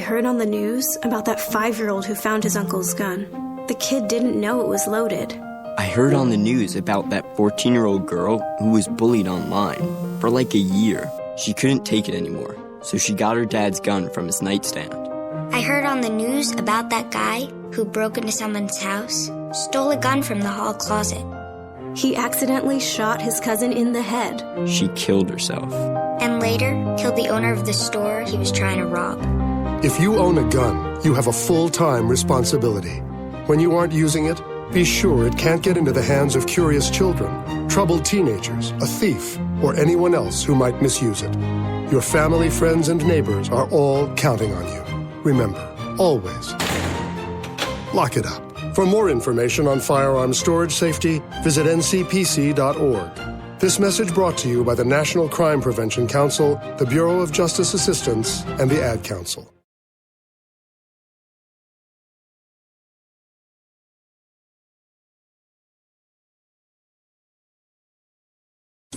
heard on the news about that 5-year-old who found his uncle's gun. The kid didn't know it was loaded. I heard on the news about that 14-year-old girl who was bullied online for like a year. She couldn't take it anymore, so she got her dad's gun from his nightstand. I heard on the news about that guy who broke into someone's house, stole a gun from the hall closet. He accidentally shot his cousin in the head. She killed herself. And later, killed the owner of the store he was trying to rob. If you own a gun, you have a full-time responsibility. When you aren't using it, be sure it can't get into the hands of curious children, troubled teenagers, a thief, or anyone else who might misuse it. Your family, friends, and neighbors are all counting on you. Remember, always, lock it up. For more information on firearms storage safety, visit ncpc.org. This message brought to you by the National Crime Prevention Council, the Bureau of Justice Assistance, and the Ad Council.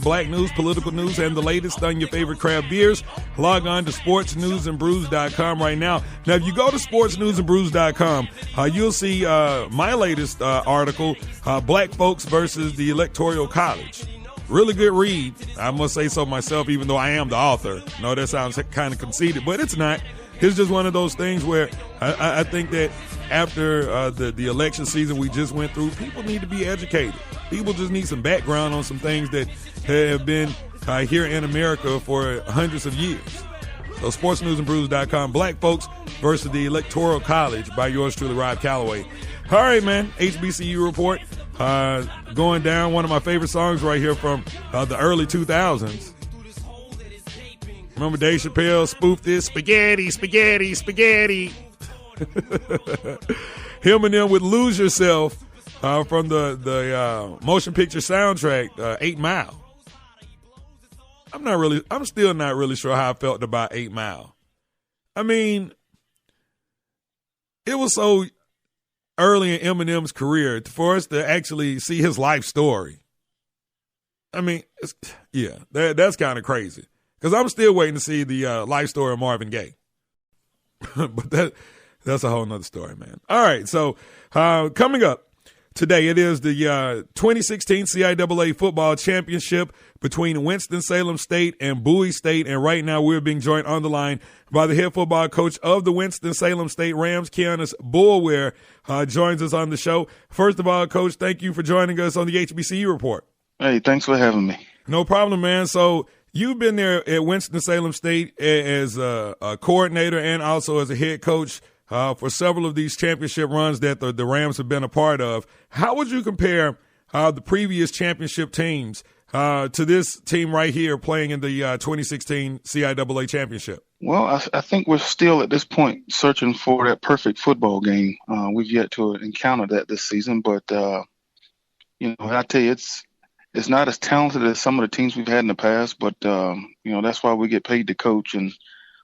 Black news, political news, and the latest on your favorite craft beers. Log on to sportsnewsandbrews.com right now. Now, if you go to sportsnewsandbrews.com, you'll see my latest article, Black Folks versus the Electoral College. Really good read. I must say so myself, even though I am the author. No, that sounds kind of conceited, but it's not. It's just one of those things where I think that after the election season we just went through, people need to be educated. People just need some background on some things that have been here in America for hundreds of years. So sportsnewsandbrews.com, Black Folks versus the Electoral College by yours truly, Rob Calloway. All right, man, HBCU report going down. One of my favorite songs right here from the early 2000s. Remember Dave Chappelle spoofed this? Spaghetti, spaghetti, spaghetti. Him and them would Lose Yourself from the motion picture soundtrack, 8 Mile. I'm still not really sure how I felt about 8 Mile. I mean, it was so early in Eminem's career for us to actually see his life story. I mean, that's kind of crazy. Because I'm still waiting to see the life story of Marvin Gaye. But that's a whole nother story, man. All right, so coming up today, it is the 2016 CIAA Football Championship between Winston-Salem State and Bowie State. And right now we're being joined on the line by the head football coach of the Winston-Salem State Rams, Keanis Boulware, joins us on the show. First of all, Coach, thank you for joining us on the HBCU Report. Hey, thanks for having me. No problem, man. So you've been there at Winston-Salem State as a coordinator and also as a head coach for several of these championship runs that the Rams have been a part of. How would you compare the previous championship teams to this team right here playing in the 2016 CIAA championship? Well, I think we're still at this point searching for that perfect football game. We've yet to encounter that this season, but I tell you, it's not as talented as some of the teams we've had in the past, but that's why we get paid to coach, and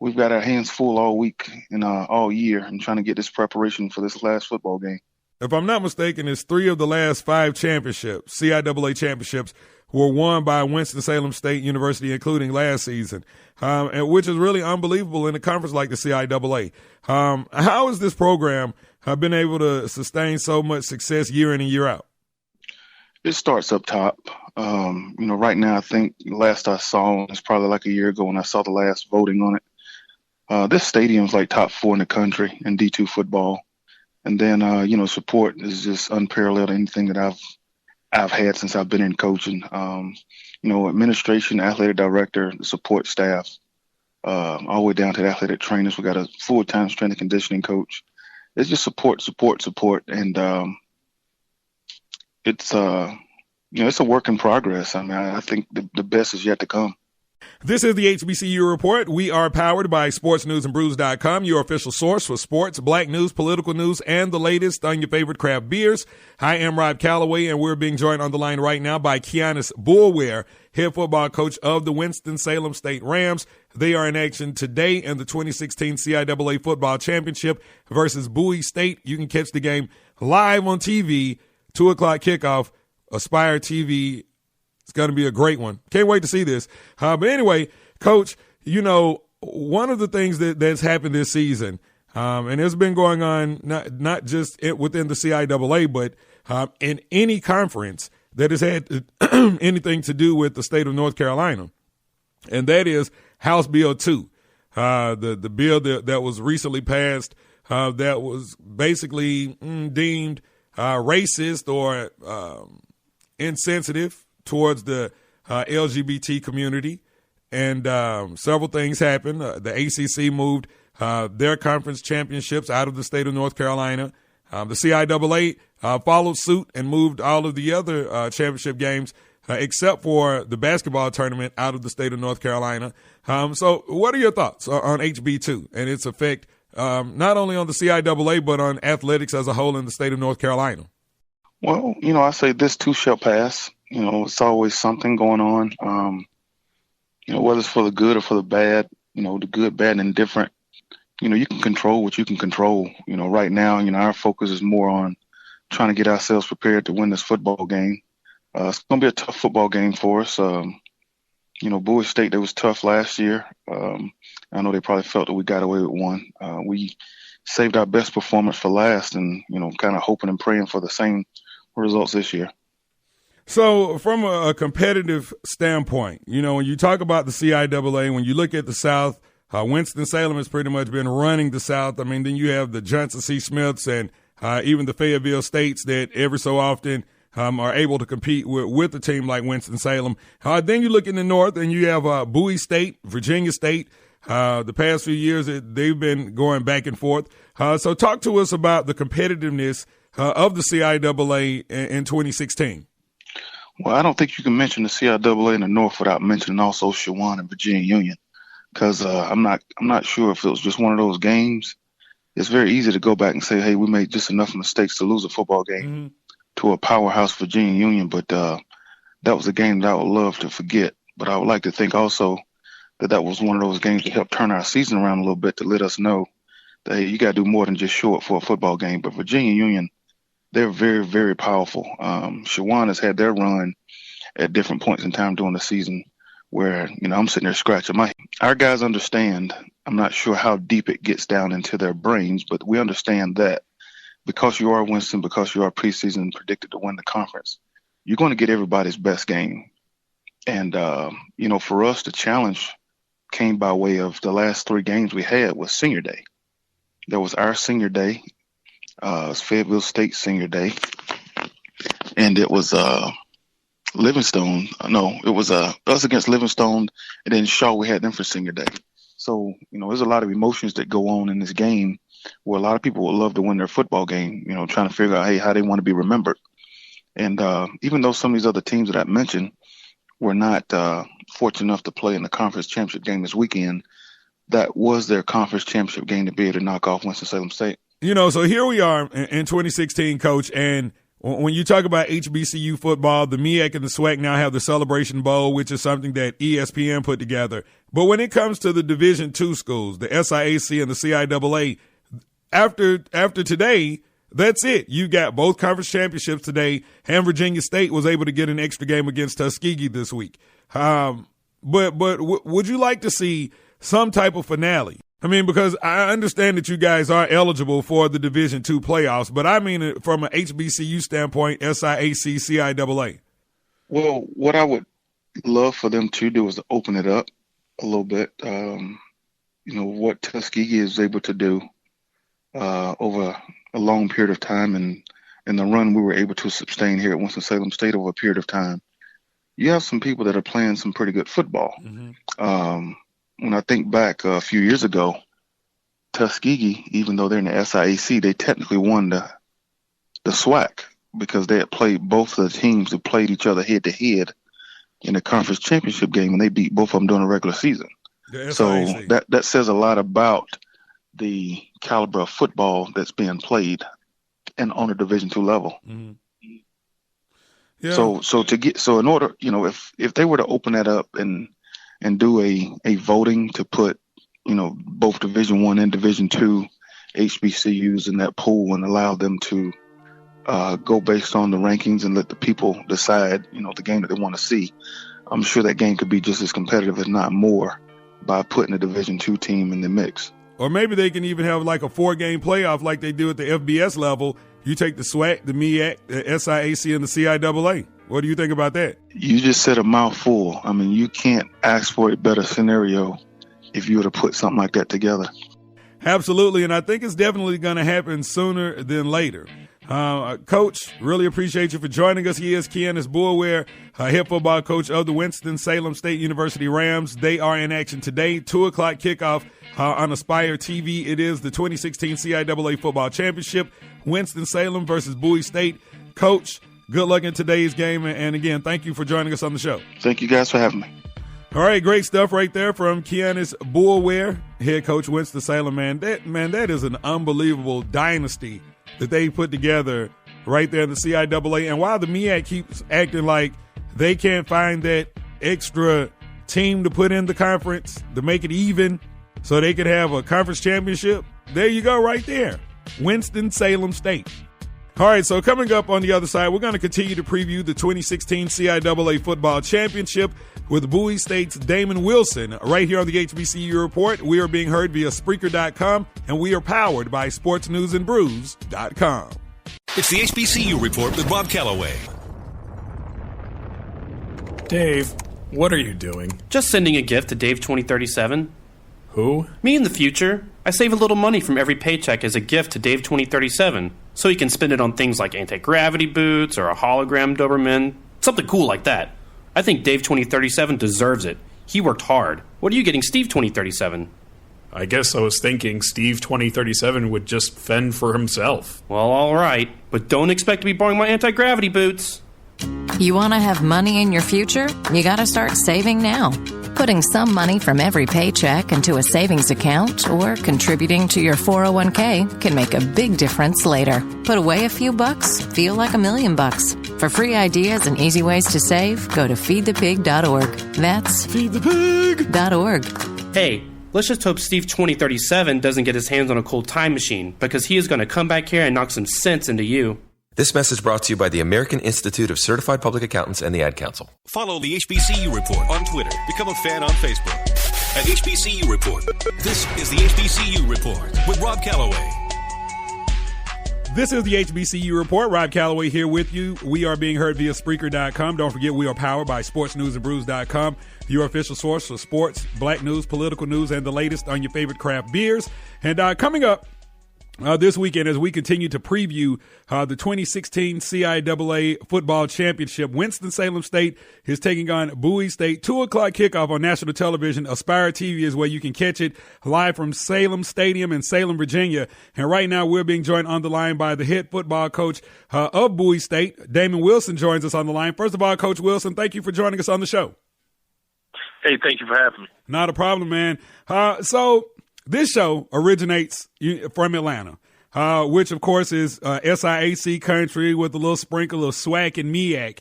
we've got our hands full all week and all year and trying to get this preparation for this last football game. If I'm not mistaken, it's 3 of the last 5 championships, CIAA championships, were won by Winston-Salem State University, including last season, and which is really unbelievable in a conference like the CIAA. How has this program been able to sustain so much success year in and year out? It starts up top. Right now, I think last I saw, it's probably like a year ago when I saw the last voting on it. This stadium's like top 4 in the country in D2 football. And then, support is just unparalleled anything that I've had since I've been in coaching. Administration, athletic director, the support staff, all the way down to the athletic trainers. We got a full-time strength and conditioning coach. It's just support. And it's a work in progress. I mean, I think the best is yet to come. This is the HBCU Report. We are powered by sportsnewsandbrews.com, your official source for sports, black news, political news, and the latest on your favorite craft beers. I am Rob Calloway, and we're being joined on the line right now by Keanis Boulware, head football coach of the Winston-Salem State Rams. They are in action today in the 2016 CIAA Football Championship versus Bowie State. You can catch the game live on TV, 2 o'clock kickoff, Aspire TV. It's going to be a great one. Can't wait to see this. But anyway, Coach, one of the things that's happened this season, and it's been going on not just within the CIAA, but in any conference that has had anything to do with the state of North Carolina, and that is House Bill 2, the bill that was recently passed that was basically deemed racist or insensitive towards the LGBT community. And several things happened. The ACC moved their conference championships out of the state of North Carolina. The CIAA followed suit and moved all of the other championship games, except for the basketball tournament, out of the state of North Carolina. So what are your thoughts on HB2 and its effect not only on the CIAA, but on athletics as a whole in the state of North Carolina? Well, I say this too shall pass. It's always something going on. Whether it's for the good or for the bad, the good, bad, and indifferent, you can control what you can control. Right now, our focus is more on trying to get ourselves prepared to win this football game. It's going to be a tough football game for us. Bowie State, that was tough last year. I know they probably felt that we got away with one. We saved our best performance for last and, kind of hoping and praying for the same results this year. So from a competitive standpoint, when you talk about the CIAA, when you look at the South, Winston-Salem has pretty much been running the South. I mean, then you have the Johnson C. Smiths and even the Fayetteville States that every so often are able to compete with a team like Winston-Salem. Then you look in the North and you have Bowie State, Virginia State. The past few years, they've been going back and forth. So talk to us about the competitiveness of the CIAA in 2016. Well, I don't think you can mention the CIAA in the North without mentioning also Shawan and Virginia Union, because I'm not sure if it was just one of those games. It's very easy to go back and say, hey, we made just enough mistakes to lose a football game to a powerhouse Virginia Union, but that was a game that I would love to forget. But I would like to think also that was one of those games that helped turn our season around a little bit to let us know that, hey, you got to do more than just show up for a football game. But Virginia Union, they're very, very powerful. Shawan has had their run at different points in time during the season where, I'm sitting there scratching my head. Our guys understand. I'm not sure how deep it gets down into their brains, but we understand that because you are Winston, because you are preseason predicted to win the conference, you're going to get everybody's best game. And, for us, the challenge came by way of the last three games we had was Senior Day. There was our Senior Day. It was Fayetteville State Senior Day, and it was Livingstone. No, it was us against Livingstone, and then Shaw. We had them for Senior Day. So there's a lot of emotions that go on in this game, where a lot of people would love to win their football game. Trying to figure out, hey, how they want to be remembered. And even though some of these other teams that I mentioned were not fortunate enough to play in the conference championship game this weekend, that was their conference championship game to be able to knock off Winston-Salem State. So here we are in 2016, Coach, and when you talk about HBCU football, the MEAC and the SWAC now have the Celebration Bowl, which is something that ESPN put together. But when it comes to the Division II schools, the SIAC and the CIAA, after today, that's it. You got both conference championships today, and Virginia State was able to get an extra game against Tuskegee this week. But would you like to see some type of finale? I mean, because I understand that you guys are eligible for the Division II playoffs, but I mean from an HBCU standpoint, SIAC, CIAA. Well, what I would love for them to do is to open it up a little bit. What Tuskegee is able to do over a long period of time and the run we were able to sustain here at Winston-Salem State over a period of time. You have some people that are playing some pretty good football. When I think back a few years ago, Tuskegee, even though they're in the SIAC, they technically won the SWAC because they had played both of the teams that played each other head to head in the conference championship game, and they beat both of them during the regular season. So that says a lot about the caliber of football that's being played and on a Division II level. Yeah. So in order, if they were to open that up and do a voting to put, both Division I and Division II HBCUs in that pool and allow them to go based on the rankings and let the people decide, the game that they want to see, I'm sure that game could be just as competitive, if not more, by putting a Division II team in the mix. Or maybe they can even have like a 4-game playoff like they do at the FBS level. You take the SWAC, the MEAC, the SIAC, and the CIAA. What do you think about that? You just said a mouthful. I mean, you can't ask for a better scenario if you were to put something like that together. Absolutely, and I think it's definitely going to happen sooner than later. Coach, really appreciate you for joining us. He is Keanis Boulware, head football coach of the Winston-Salem State University Rams. They are in action today, 2 o'clock kickoff on Aspire TV. It is the 2016 CIAA Football Championship, Winston-Salem versus Bowie State. Coach, good luck in today's game, and again, thank you for joining us on the show. Thank you guys for having me. All right, great stuff right there from Keanis Boulware, head coach Winston-Salem. That is an unbelievable dynasty that they put together right there in the CIAA. And while the MEAC keeps acting like they can't find that extra team to put in the conference to make it even so they could have a conference championship, there you go right there, Winston-Salem State. All right, so coming up on the other side, we're going to continue to preview the 2016 CIAA Football Championship with Bowie State's Damon Wilson right here on the HBCU Report. We are being heard via Spreaker.com, and we are powered by SportsNewsAndBrews.com. It's the HBCU Report with Rob Calloway. Dave, what are you doing? Just sending a gift to Dave 2037. Who? Me in the future. I save a little money from every paycheck as a gift to Dave 2037, so he can spend it on things like anti-gravity boots or a hologram Doberman, something cool like that. I think Dave 2037 deserves it. He worked hard. What are you getting Steve 2037? I guess I was thinking Steve 2037 would just fend for himself. Well, all right, but don't expect to be borrowing my anti-gravity boots. You want to have money in your future? You got to start saving now. Putting some money from every paycheck into a savings account or contributing to your 401k can make a big difference later. Put away a few bucks, feel like $1 million. For free ideas and easy ways to save, go to feedthepig.org. That's feedthepig.org. Hey, let's just hope Steve 2037 doesn't get his hands on a cool time machine, because he is going to come back here and knock some sense into you. This message brought to you by the American Institute of Certified Public Accountants and the Ad Council. Follow the HBCU Report on Twitter. Become a fan on Facebook at HBCU Report. This is the HBCU Report with Rob Calloway. This is the HBCU Report. Rob Calloway here with you. We are being heard via Spreaker.com. Don't forget, we are powered by SportsNewsAndBrews.com, your official source for sports, black news, political news, and the latest on your favorite craft beers. And coming up this weekend, as we continue to preview the 2016 CIAA Football Championship, Winston-Salem State is taking on Bowie State. 2 o'clock kickoff on national television. Aspire TV is where you can catch it live from Salem Stadium in Salem, Virginia. And right now we're being joined on the line by the head football coach of Bowie State. Damon Wilson joins us on the line. First of all, Coach Wilson, thank you for joining us on the show. Hey, thank you for having me. Not a problem, man. So this show originates from Atlanta, which, of course, is SIAC country with a little sprinkle of SWAC and MEAC.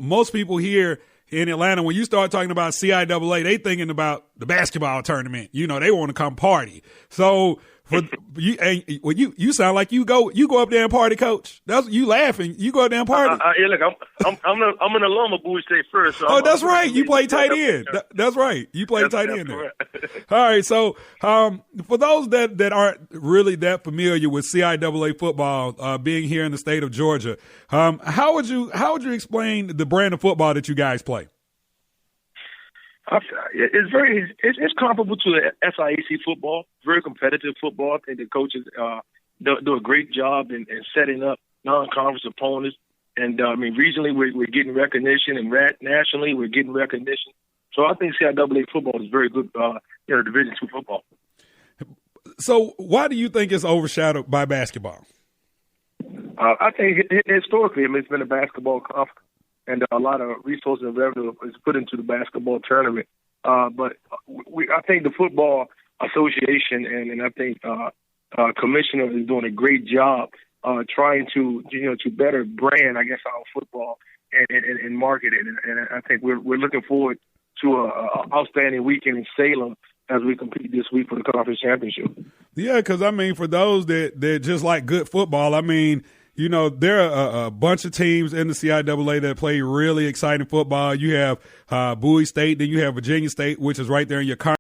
Most people here in Atlanta, when you start talking about CIAA, they thinking about the basketball tournament. They want to come party. So for you, you sound like you go up there and party, Coach. That's you laughing. You go up there and party. Yeah, look, I'm an alum of Bowie State first. So that's right. You play tight end. That's right. You play tight end there. All right. So for those that aren't really that familiar with CIAA football, being here in the state of Georgia, how would you explain the brand of football that you guys play? It's comparable to the SIAC football. Very competitive football. I think the coaches do a great job in setting up non-conference opponents. And regionally we're getting recognition, and nationally we're getting recognition. So I think CIAA football is very good, Division II football. So why do you think it's overshadowed by basketball? I think historically, it's been a basketball conference. And a lot of resources and revenue is put into the basketball tournament. But I think the Football Association and I think Commissioner is doing a great job trying to better brand, I guess, our football and market it. And I think we're looking forward to an outstanding weekend in Salem as we compete this week for the conference championship. Yeah, because, for those that just like good football, you know, there are a bunch of teams in the CIAA that play really exciting football. You have Bowie State, then you have Virginia State, which is right there in your conference.